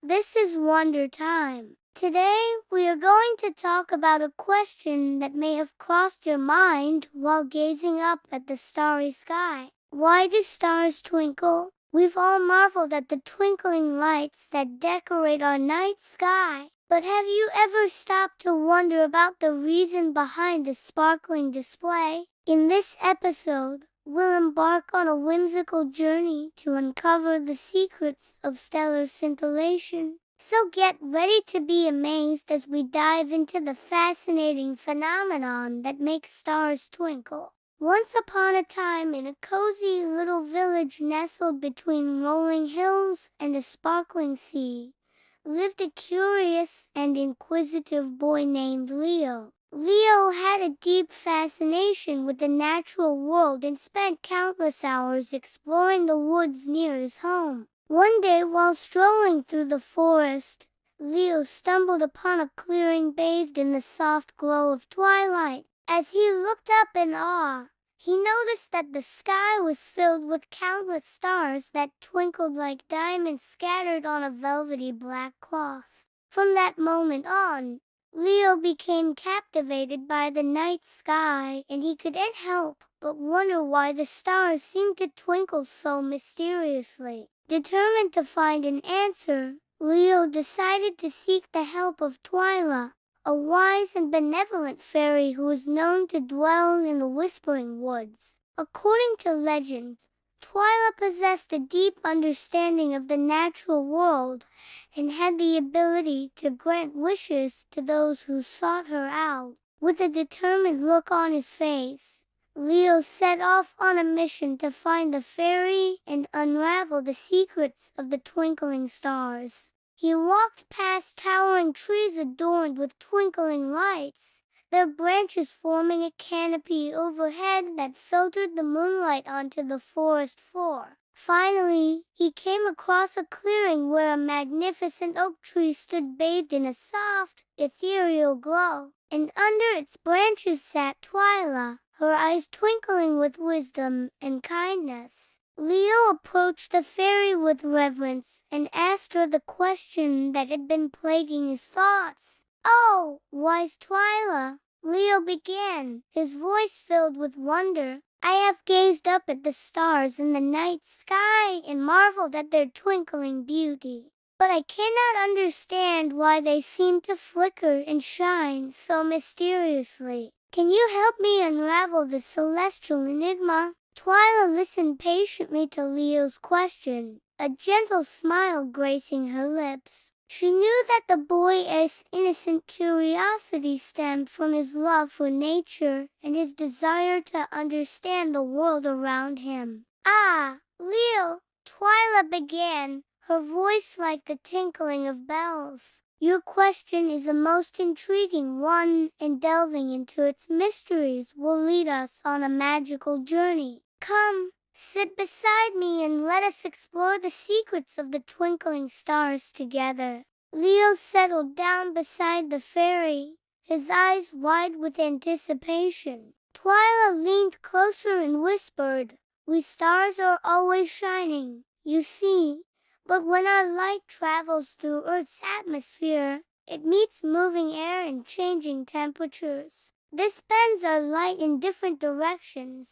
This is Wonder Time. Today, we are going to talk about a question that may have crossed your mind while gazing up at the starry sky. Why do stars twinkle? We've all marveled at the twinkling lights that decorate our night sky. But have you ever stopped to wonder about the reason behind the sparkling display? In this episode, we'll embark on a whimsical journey to uncover the secrets of stellar scintillation. So get ready to be amazed as we dive into the fascinating phenomenon that makes stars twinkle. Once upon a time, in a cozy little village nestled between rolling hills and a sparkling sea, lived a curious and inquisitive boy named Leo. Leo had a deep fascination with the natural world and spent countless hours exploring the woods near his home. One day, while strolling through the forest, Leo stumbled upon a clearing bathed in the soft glow of twilight. As he looked up in awe, he noticed that the sky was filled with countless stars that twinkled like diamonds scattered on a velvety black cloth. From that moment on, Leo became captivated by the night sky, and he couldn't help but wonder why the stars seemed to twinkle so mysteriously. Determined to find an answer, Leo decided to seek the help of Twila, a wise and benevolent fairy who was known to dwell in the Whispering Woods. According to legend, Twila possessed a deep understanding of the natural world and had the ability to grant wishes to those who sought her out. With a determined look on his face, Leo set off on a mission to find the fairy and unravel the secrets of the twinkling stars. He walked past towering trees adorned with twinkling lights, their branches forming a canopy overhead that filtered the moonlight onto the forest floor. Finally, he came across a clearing where a magnificent oak tree stood bathed in a soft, ethereal glow, and under its branches sat Twila, her eyes twinkling with wisdom and kindness. Leo approached the fairy with reverence and asked her the question that had been plaguing his thoughts. "Oh, wise Twila," Leo began, his voice filled with wonder, "I have gazed up at the stars in the night sky and marveled at their twinkling beauty. But I cannot understand why they seem to flicker and shine so mysteriously. Can you help me unravel the celestial enigma?" Twila listened patiently to Leo's question, a gentle smile gracing her lips. She knew that the boy's innocent curiosity stemmed from his love for nature and his desire to understand the world around him. "Ah, Leo," Twila began, her voice like the tinkling of bells, "your question is a most intriguing one, and delving into its mysteries will lead us on a magical journey. Come, sit beside me and let us explore the secrets of the twinkling stars together." Leo settled down beside the fairy, his eyes wide with anticipation. Twila leaned closer and whispered, "We stars are always shining, you see, but when our light travels through Earth's atmosphere, it meets moving air and changing temperatures. This bends our light in different directions,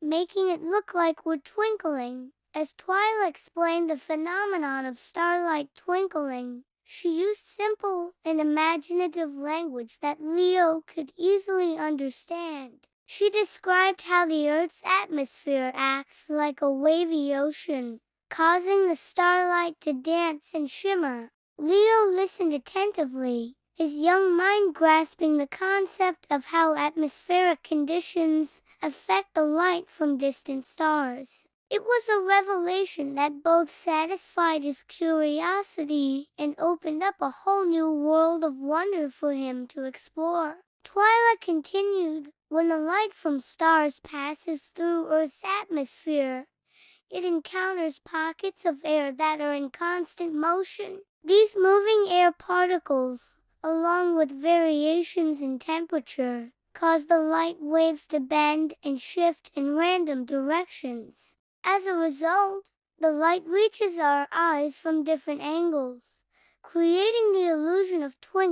making it look like we're twinkling." As Twila explained the phenomenon of starlight twinkling, she used simple and imaginative language that Leo could easily understand. She described how the Earth's atmosphere acts like a wavy ocean, causing the starlight to dance and shimmer. Leo listened attentively, his young mind grasping the concept of how atmospheric conditions affect the light from distant stars. It was a revelation that both satisfied his curiosity and opened up a whole new world of wonder for him to explore. Twila continued, "When the light from stars passes through Earth's atmosphere, it encounters pockets of air that are in constant motion. These moving air particles, along with variations in temperature, cause the light waves to bend and shift in random directions. As a result, the light reaches our eyes from different angles,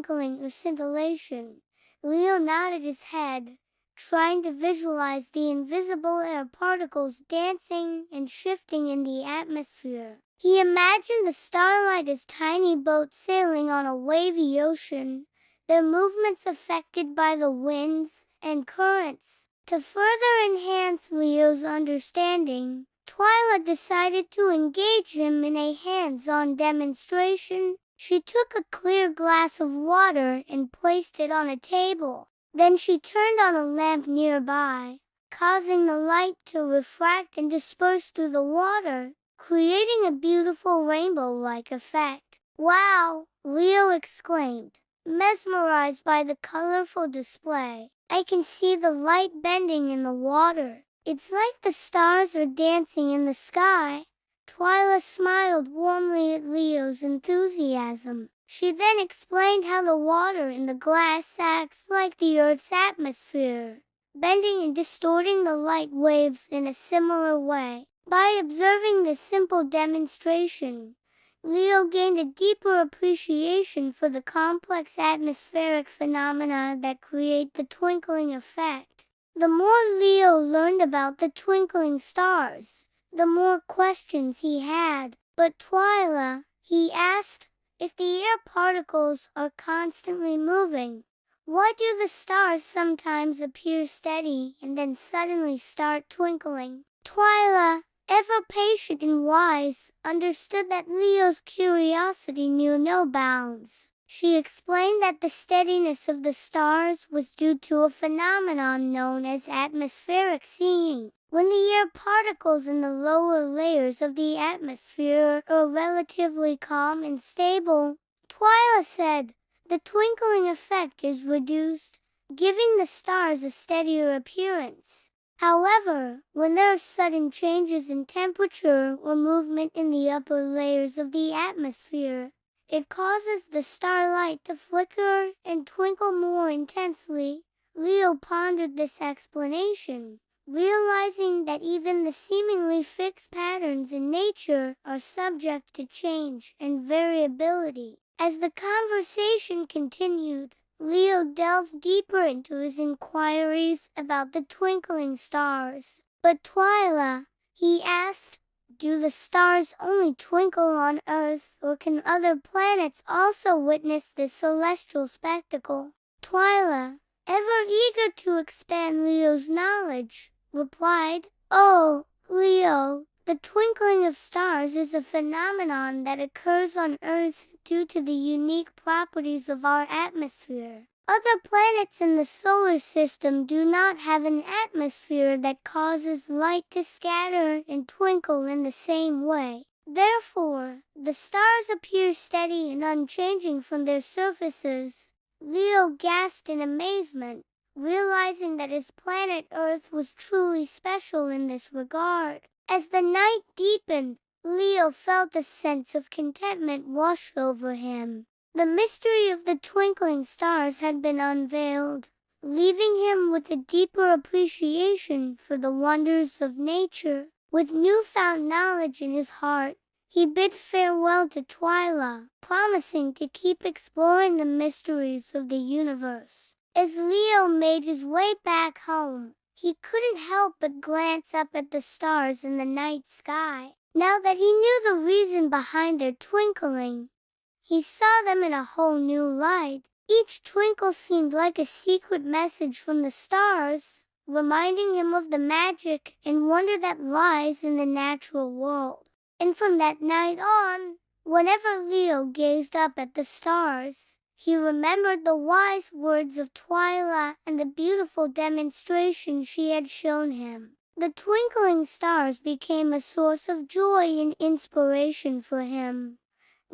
twinkling or scintillation. Leo nodded his head, trying to visualize the invisible air particles dancing and shifting in the atmosphere. He imagined the starlight as tiny boats sailing on a wavy ocean, their movements affected by the winds and currents. To further enhance Leo's understanding, Twila decided to engage him in a hands-on demonstration. She took a clear glass of water and placed it on a table. Then she turned on a lamp nearby, causing the light to refract and disperse through the water, creating a beautiful rainbow-like effect. "Wow!" Leo exclaimed, mesmerized by the colorful display. "I can see the light bending in the water. It's like the stars are dancing in the sky." Twila smiled warmly at Leo's enthusiasm. She then explained how the water in the glass acts like the Earth's atmosphere, bending and distorting the light waves in a similar way. By observing this simple demonstration, Leo gained a deeper appreciation for the complex atmospheric phenomena that create the twinkling effect. The more Leo learned about the twinkling stars, the more questions he had. "But Twila," he asked, "if the air particles are constantly moving, why do the stars sometimes appear steady and then suddenly start twinkling?" Twila, ever patient and wise, understood that Leo's curiosity knew no bounds. She explained that the steadiness of the stars was due to a phenomenon known as atmospheric seeing. When the air particles in the lower layers of the atmosphere are relatively calm and stable, Twila said, the twinkling effect is reduced, giving the stars a steadier appearance. However, when there are sudden changes in temperature or movement in the upper layers of the atmosphere, it causes the starlight to flicker and twinkle more intensely. Leo pondered this explanation, realizing that even the seemingly fixed patterns in nature are subject to change and variability. As the conversation continued, Leo delved deeper into his inquiries about the twinkling stars. "But Twila," he asked, "do the stars only twinkle on Earth, or can other planets also witness this celestial spectacle?" Twila, ever eager to expand Leo's knowledge, replied, "Oh, Leo, the twinkling of stars is a phenomenon that occurs on Earth due to the unique properties of our atmosphere. Other planets in the solar system do not have an atmosphere that causes light to scatter and twinkle in the same way. Therefore, the stars appear steady and unchanging from their surfaces." Leo gasped in amazement, realizing that his planet Earth was truly special in this regard. As the night deepened, Leo felt a sense of contentment wash over him. The mystery of the twinkling stars had been unveiled, leaving him with a deeper appreciation for the wonders of nature. With newfound knowledge in his heart, he bid farewell to Twila, promising to keep exploring the mysteries of the universe. As Leo made his way back home, he couldn't help but glance up at the stars in the night sky. Now that he knew the reason behind their twinkling, he saw them in a whole new light. Each twinkle seemed like a secret message from the stars, reminding him of the magic and wonder that lies in the natural world. And from that night on, whenever Leo gazed up at the stars, he remembered the wise words of Twila and the beautiful demonstration she had shown him. The twinkling stars became a source of joy and inspiration for him,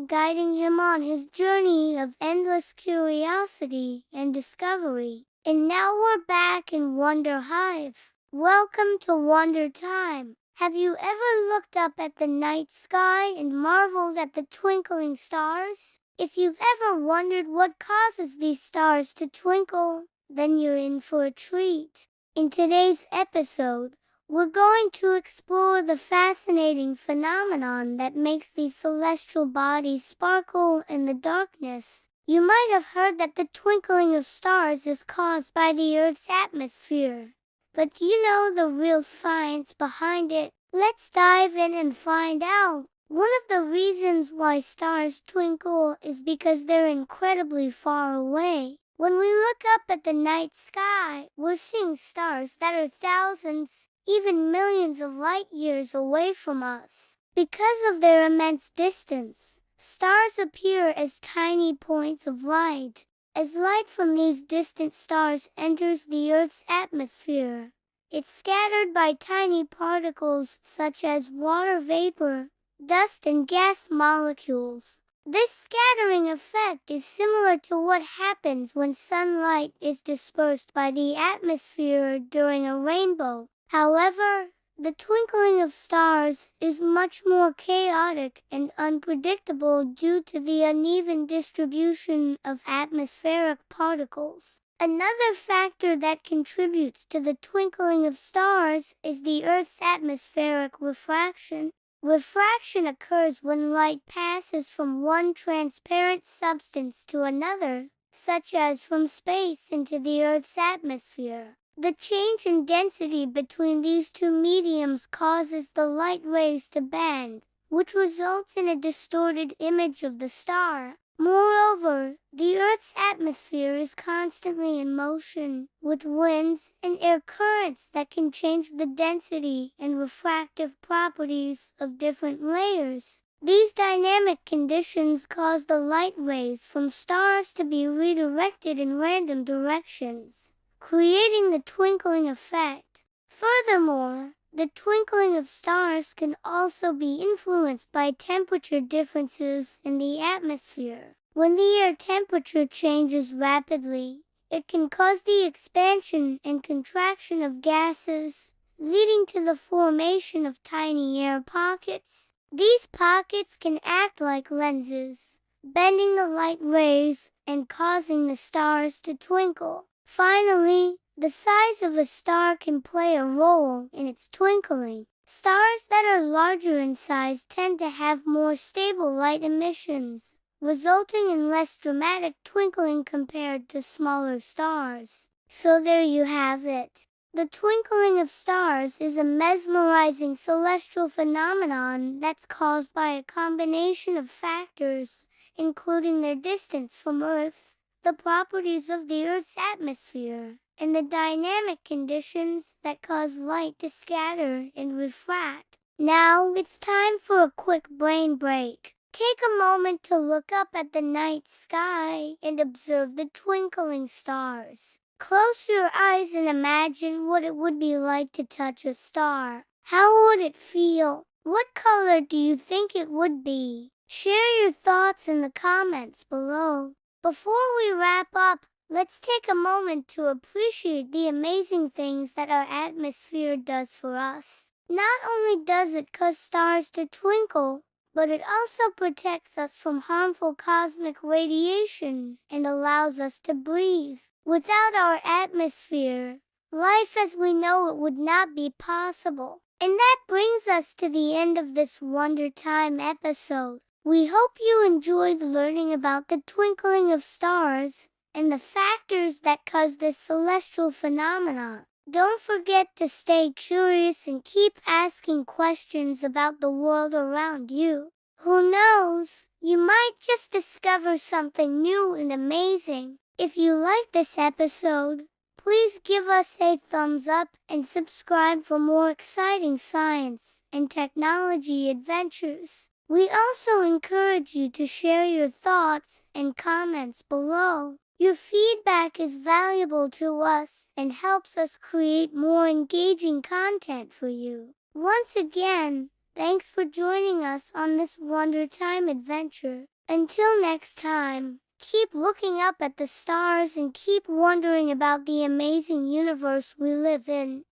guiding him on his journey of endless curiosity and discovery. And now we're back in WonderHive. Welcome to Wonder Time. Have you ever looked up at the night sky and marveled at the twinkling stars? If you've ever wondered what causes these stars to twinkle, then you're in for a treat. In today's episode, we're going to explore the fascinating phenomenon that makes these celestial bodies sparkle in the darkness. You might have heard that the twinkling of stars is caused by the Earth's atmosphere. But do you know the real science behind it? Let's dive in and find out. One of the reasons why stars twinkle is because they're incredibly far away. When we look up at the night sky, we're seeing stars that are thousands, even millions of light years away from us. Because of their immense distance, stars appear as tiny points of light. As light from these distant stars enters the Earth's atmosphere, it's scattered by tiny particles such as water vapor, dust and gas molecules. This scattering effect is similar to what happens when sunlight is dispersed by the atmosphere during a rainbow. However, the twinkling of stars is much more chaotic and unpredictable due to the uneven distribution of atmospheric particles. Another factor that contributes to the twinkling of stars is the Earth's atmospheric refraction. Refraction occurs when light passes from one transparent substance to another, such as from space into the Earth's atmosphere. The change in density between these two mediums causes the light rays to bend, which results in a distorted image of the star. Moreover, the Earth's atmosphere is constantly in motion, with winds and air currents that can change the density and refractive properties of different layers. These dynamic conditions cause the light rays from stars to be redirected in random directions, creating the twinkling effect. Furthermore, the twinkling of stars can also be influenced by temperature differences in the atmosphere. When the air temperature changes rapidly, it can cause the expansion and contraction of gases, leading to the formation of tiny air pockets. These pockets can act like lenses, bending the light rays and causing the stars to twinkle. Finally, the size of a star can play a role in its twinkling. Stars that are larger in size tend to have more stable light emissions, resulting in less dramatic twinkling compared to smaller stars. So there you have it. The twinkling of stars is a mesmerizing celestial phenomenon that's caused by a combination of factors, including their distance from Earth, the properties of the Earth's atmosphere, and the dynamic conditions that cause light to scatter and refract. Now it's time for a quick brain break. Take a moment to look up at the night sky and observe the twinkling stars. Close your eyes and imagine what it would be like to touch a star. How would it feel? What color do you think it would be? Share your thoughts in the comments below. Before we wrap up, let's take a moment to appreciate the amazing things that our atmosphere does for us. Not only does it cause stars to twinkle, but it also protects us from harmful cosmic radiation and allows us to breathe. Without our atmosphere, life as we know it would not be possible. And that brings us to the end of this Wonder Time episode. We hope you enjoyed learning about the twinkling of stars and the factors that cause this celestial phenomenon. Don't forget to stay curious and keep asking questions about the world around you. Who knows, you might just discover something new and amazing. If you liked this episode, please give us a thumbs up and subscribe for more exciting science and technology adventures. We also encourage you to share your thoughts and comments below. Your feedback is valuable to us and helps us create more engaging content for you. Once again, thanks for joining us on this Wonder Time adventure. Until next time, keep looking up at the stars and keep wondering about the amazing universe we live in.